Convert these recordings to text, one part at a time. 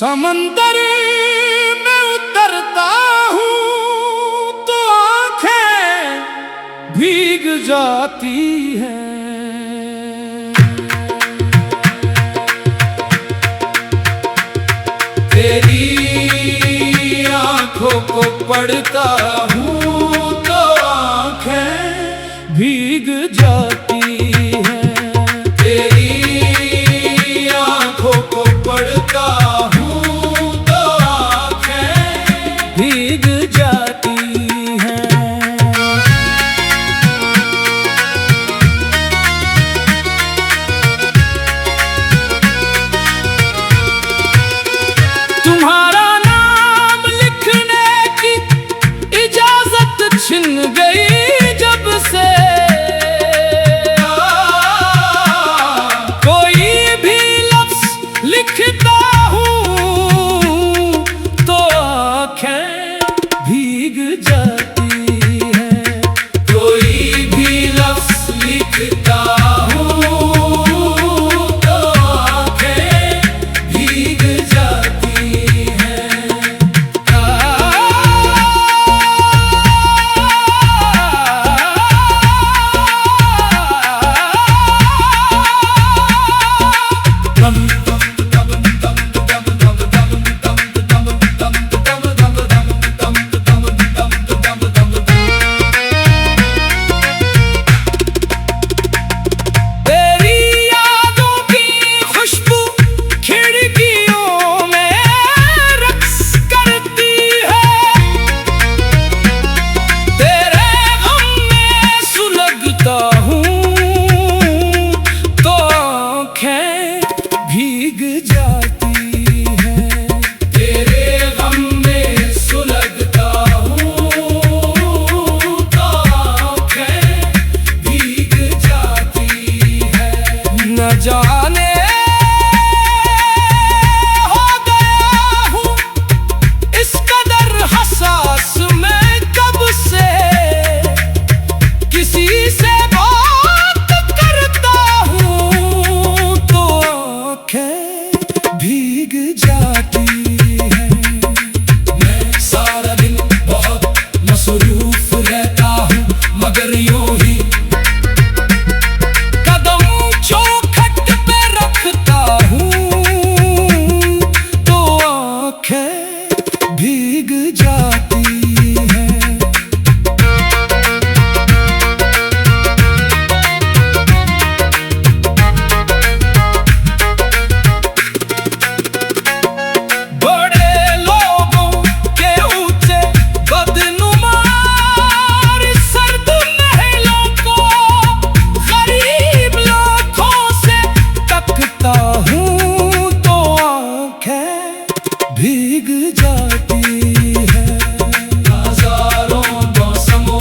समंदर में उतरता हूँ तो आंखें भीग जाती हैं। तेरी आंखों को पढ़ता हूँ तो आंखें भीग जाती हैं। तेरी आंखों को पढ़ता भीग जाती हैं। तुम्हारा नाम लिखने की इजाजत छिन गई जब से, कोई भी लफ्ज लिखता हूँ तो आँखें भीग जाती है। कोई भी लफ्ज लिखता हूँ तो आँखें भीग जाती हैं। भीग जाती है। तेरे गम में सुलगता हूँ तो आँखें भीग जाती है। न जाने हो गया हूँ इस कदर हसास मैं कब से, किसी से भीग जाती है। मैं सारा दिन बहुत मसरूफ रहता हूँ मगर यूं ही कदम चौखट पे रखता हूँ तो आँखें भीग जाती है। भीग जाती है। हजारों मौसमों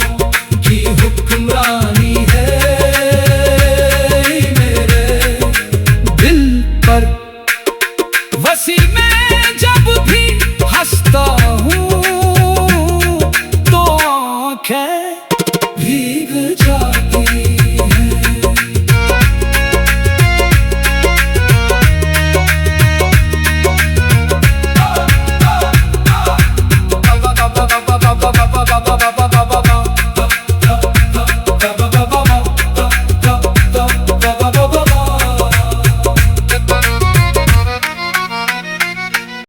की हुक्मरानी है मेरे दिल पर, वसी में जब भी हंसता हूँ तो आँखें